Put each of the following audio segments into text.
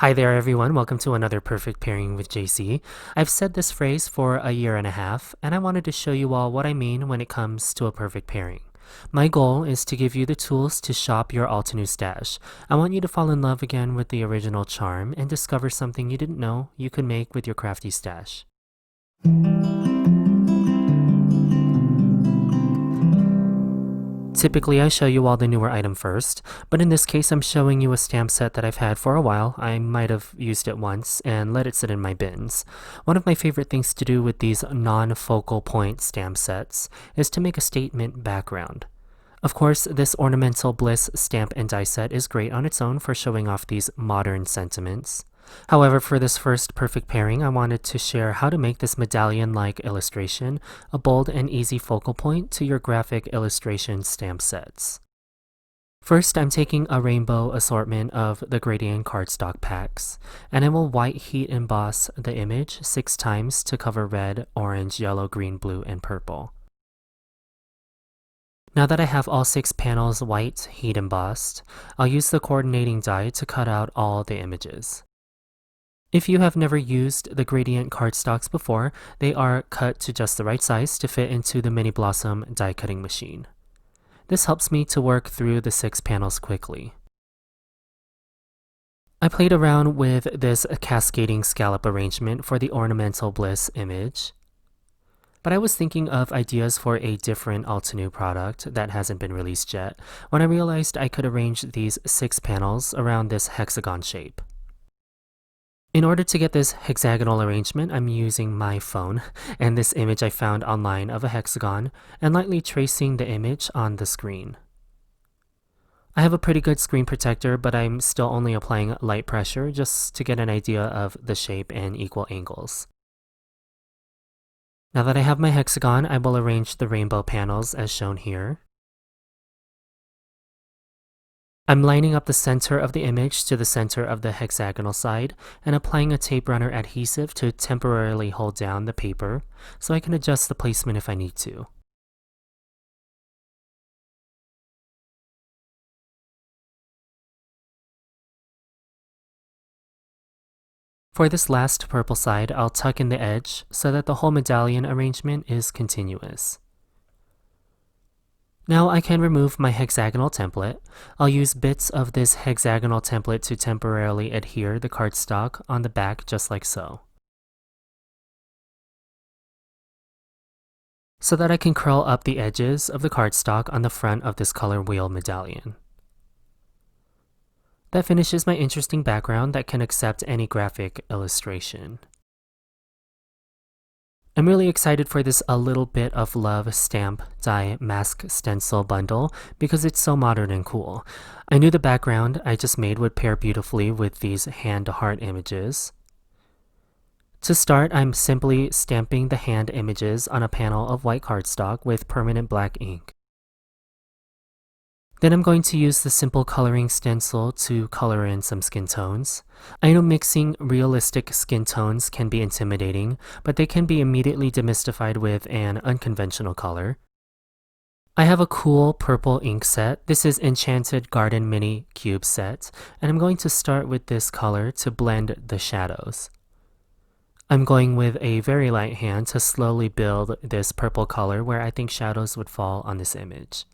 Hi there everyone, welcome to another Perfect Pairing with Jaycee. I've said this phrase for a year and a half, and I wanted to show you all what I mean when it comes to a perfect pairing. My goal is to give you the tools to shop your Altenew stash. I want you to fall in love again with the original charm and discover something you didn't know you could make with your crafty stash. Typically, I show you all the newer item first, but in this case, I'm showing you a stamp set that I've had for a while. I might have used it once and let it sit in my bins. One of my favorite things to do with these non-focal point stamp sets is to make a statement background. Of course, this Ornamental Bliss stamp and die set is great on its own for showing off these modern sentiments. However, for this first perfect pairing, I wanted to share how to make this medallion-like illustration a bold and easy focal point to your graphic illustration stamp sets. First, I'm taking a rainbow assortment of the gradient cardstock packs, and I will white heat emboss the image 6 times to cover red, orange, yellow, green, blue, and purple. Now that I have all 6 panels white heat embossed, I'll use the coordinating die to cut out all the images. If you have never used the gradient cardstocks before, they are cut to just the right size to fit into the Mini Blossom die cutting machine. This helps me to work through the 6 panels quickly. I played around with this cascading scallop arrangement for the Ornamental Bliss image, but I was thinking of ideas for a different Altenew product that hasn't been released yet when I realized I could arrange these 6 panels around this hexagon shape. In order to get this hexagonal arrangement, I'm using my phone and this image I found online of a hexagon and lightly tracing the image on the screen. I have a pretty good screen protector, but I'm still only applying light pressure just to get an idea of the shape and equal angles. Now that I have my hexagon, I will arrange the rainbow panels as shown here. I'm lining up the center of the image to the center of the hexagonal side and applying a tape runner adhesive to temporarily hold down the paper so I can adjust the placement if I need to. For this last purple side, I'll tuck in the edge so that the whole medallion arrangement is continuous. Now I can remove my hexagonal template. I'll use bits of this hexagonal template to temporarily adhere the cardstock on the back just like so. So that I can curl up the edges of the cardstock on the front of this color wheel medallion. That finishes my interesting background that can accept any graphic illustration. I'm really excited for this A Little Bit of Love stamp die mask stencil bundle because it's so modern and cool. I knew the background I just made would pair beautifully with these hand heart images. To start, I'm simply stamping the hand images on a panel of white cardstock with permanent black ink. Then I'm going to use the simple coloring stencil to color in some skin tones. I know mixing realistic skin tones can be intimidating, but they can be immediately demystified with an unconventional color. I have a cool purple ink set. This is Enchanted Garden Mini Cube Set, and I'm going to start with this color to blend the shadows. I'm going with a very light hand to slowly build this purple color where I think shadows would fall on this image.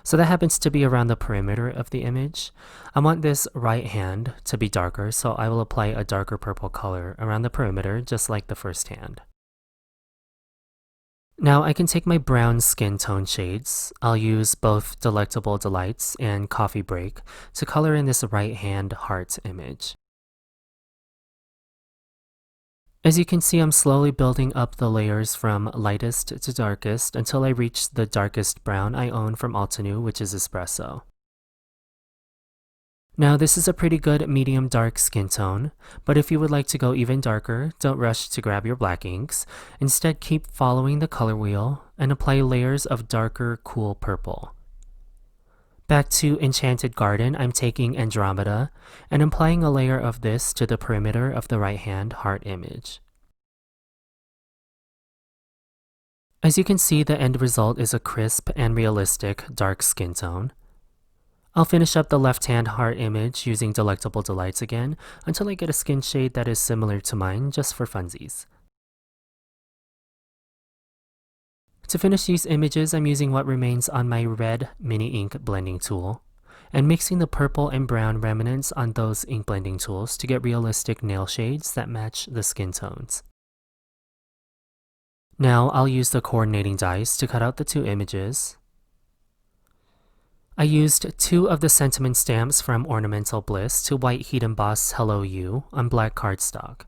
So that happens to be around the perimeter of the image. I want this right hand to be darker, so I will apply a darker purple color around the perimeter, just like the first hand. Now I can take my brown skin tone shades. I'll use both Delectable Delights and Coffee Break to color in this right hand heart image. As you can see, I'm slowly building up the layers from lightest to darkest until I reach the darkest brown I own from Altenew, which is Espresso. Now this is a pretty good medium dark skin tone, but if you would like to go even darker, don't rush to grab your black inks. Instead, keep following the color wheel and apply layers of darker cool purple. Back to Enchanted Garden, I'm taking Andromeda and applying a layer of this to the perimeter of the right hand heart image. As you can see, the end result is a crisp and realistic dark skin tone. I'll finish up the left-hand heart image using Delectable Delights again until I get a skin shade that is similar to mine, just for funsies. To finish these images, I'm using what remains on my red mini ink blending tool and mixing the purple and brown remnants on those ink blending tools to get realistic nail shades that match the skin tones. Now I'll use the coordinating dies to cut out the two images. I used 2 of the sentiment stamps from Ornamental Bliss to white heat emboss Hello You on black cardstock.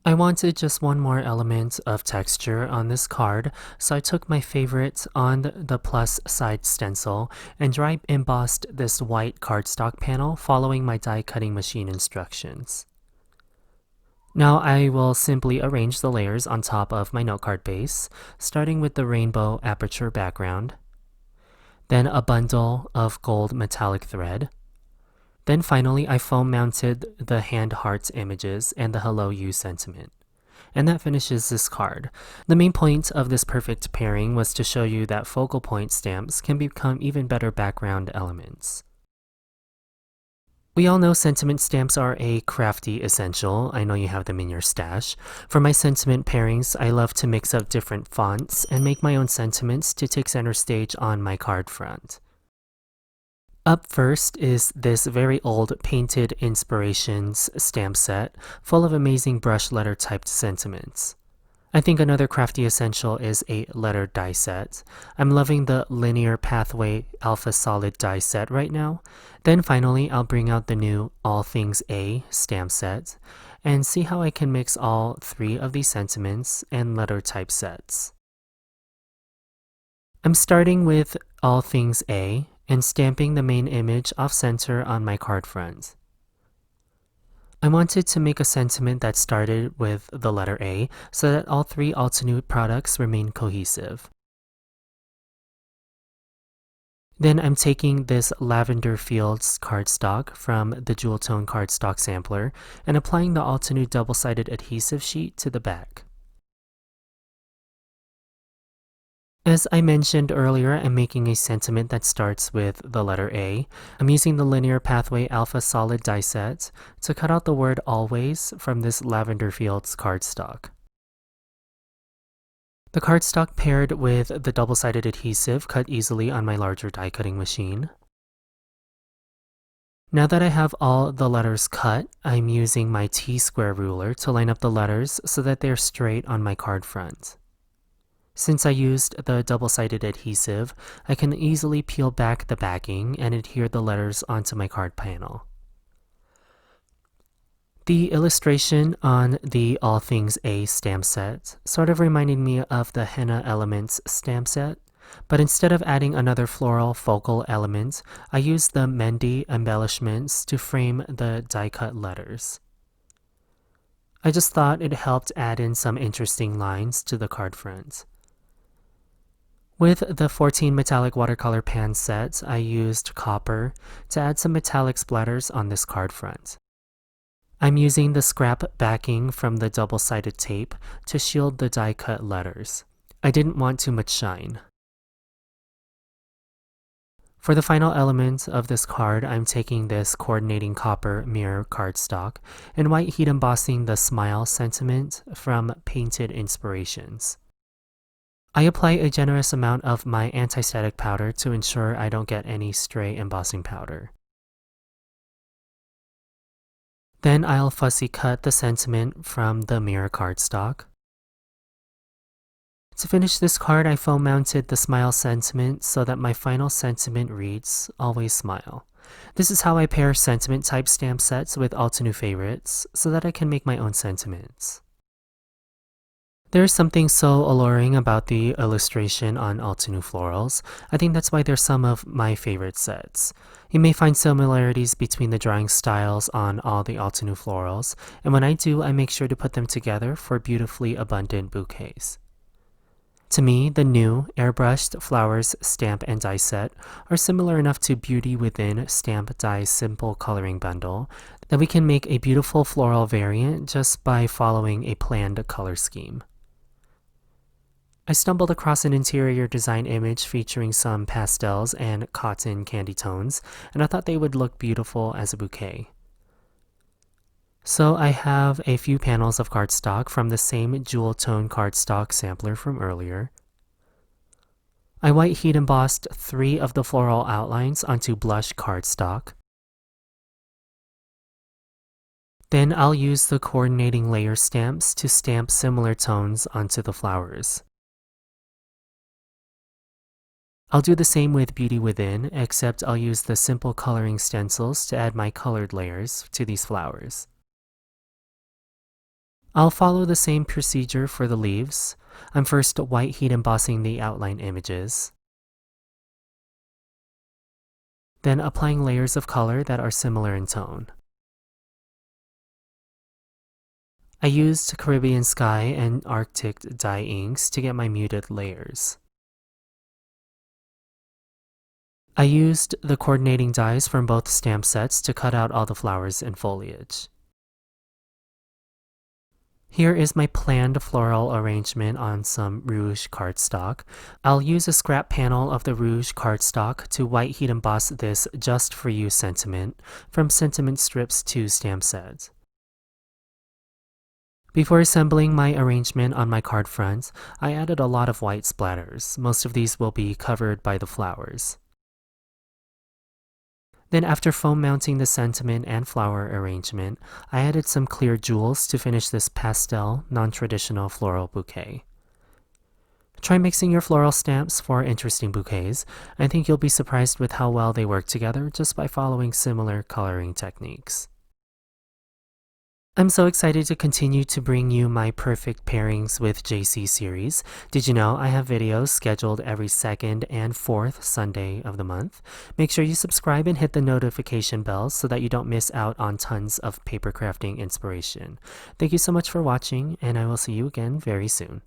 I wanted just one more element of texture on this card, so I took my favorite on the plus side stencil and dry embossed this white cardstock panel following my die cutting machine instructions. Now I will simply arrange the layers on top of my note card base, starting with the rainbow aperture background, then a bundle of gold metallic thread. Then finally, I foam mounted the hand heart images and the Hello You sentiment. And that finishes this card. The main point of this perfect pairing was to show you that focal point stamps can become even better background elements. We all know sentiment stamps are a crafty essential. I know you have them in your stash. For my sentiment pairings, I love to mix up different fonts and make my own sentiments to take center stage on my card front. Up first is this very old Painted Inspirations stamp set full of amazing brush letter typed sentiments. I think another crafty essential is a letter die set. I'm loving the Linear Pathway Alpha Solid die set right now. Then finally, I'll bring out the new All Things A stamp set and see how I can mix all 3 of these sentiments and letter type sets. I'm starting with All Things A and stamping the main image off center on my card front. I wanted to make a sentiment that started with the letter A so that all 3 Altenew products remain cohesive. Then I'm taking this Lavender Fields cardstock from the Jewel Tone cardstock sampler and applying the Altenew double-sided adhesive sheet to the back. As I mentioned earlier, I'm making a sentiment that starts with the letter A. I'm using the Linear Pathway Alpha Solid die set to cut out the word always from this Lavender Fields cardstock. The cardstock paired with the double-sided adhesive cut easily on my larger die cutting machine. Now that I have all the letters cut, I'm using my T-square ruler to line up the letters so that they're straight on my card front. Since I used the double-sided adhesive, I can easily peel back the backing and adhere the letters onto my card panel. The illustration on the All Things A stamp set sort of reminded me of the Hennah Elements stamp set, but instead of adding another floral focal element, I used the Mendy embellishments to frame the die-cut letters. I just thought it helped add in some interesting lines to the card front. With the 14 Metallic Watercolor Pan Set, I used copper to add some metallic splatters on this card front. I'm using the scrap backing from the double-sided tape to shield the die-cut letters. I didn't want too much shine. For the final element of this card, I'm taking this coordinating copper mirror cardstock and white heat embossing the Smile sentiment from Painted Inspirations. I apply a generous amount of my anti-static powder to ensure I don't get any stray embossing powder. Then I'll fussy cut the sentiment from the mirror cardstock. To finish this card, I foam mounted the Smile sentiment so that my final sentiment reads, Always Smile. This is how I pair sentiment type stamp sets with Altenew favorites so that I can make my own sentiments. There's something so alluring about the illustration on Altenew florals. I think that's why they're some of my favorite sets. You may find similarities between the drawing styles on all the Altenew florals, and when I do, I make sure to put them together for beautifully abundant bouquets. To me, the new Airbrushed Flowers Stamp and Die Set are similar enough to Beauty Within Stamp Die Simple Coloring Bundle that we can make a beautiful floral variant just by following a planned color scheme. I stumbled across an interior design image featuring some pastels and cotton candy tones, and I thought they would look beautiful as a bouquet. So I have a few panels of cardstock from the same jewel tone cardstock sampler from earlier. I white heat embossed 3 of the floral outlines onto blush cardstock. Then I'll use the coordinating layer stamps to stamp similar tones onto the flowers. I'll do the same with Beauty Within, except I'll use the simple coloring stencils to add my colored layers to these flowers. I'll follow the same procedure for the leaves. I'm first white heat embossing the outline images, then applying layers of color that are similar in tone. I used Caribbean Sky and Arctic dye inks to get my muted layers. I used the coordinating dies from both stamp sets to cut out all the flowers and foliage. Here is my planned floral arrangement on some rouge cardstock. I'll use a scrap panel of the rouge cardstock to white heat emboss this Just For You sentiment from Sentiment Strips 2 stamp set. Before assembling my arrangement on my card front, I added a lot of white splatters. Most of these will be covered by the flowers. Then after foam mounting the sentiment and flower arrangement, I added some clear jewels to finish this pastel, non-traditional floral bouquet. Try mixing your floral stamps for interesting bouquets. I think you'll be surprised with how well they work together just by following similar coloring techniques. I'm so excited to continue to bring you my Perfect Pairings with Jaycee series. Did you know I have videos scheduled every second and fourth Sunday of the month? Make sure you subscribe and hit the notification bell so that you don't miss out on tons of paper crafting inspiration. Thank you so much for watching, and I will see you again very soon.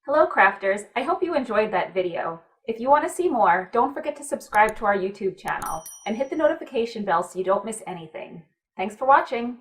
Hello crafters, I hope you enjoyed that video. If you want to see more, don't forget to subscribe to our YouTube channel and hit the notification bell so you don't miss anything. Thanks for watching!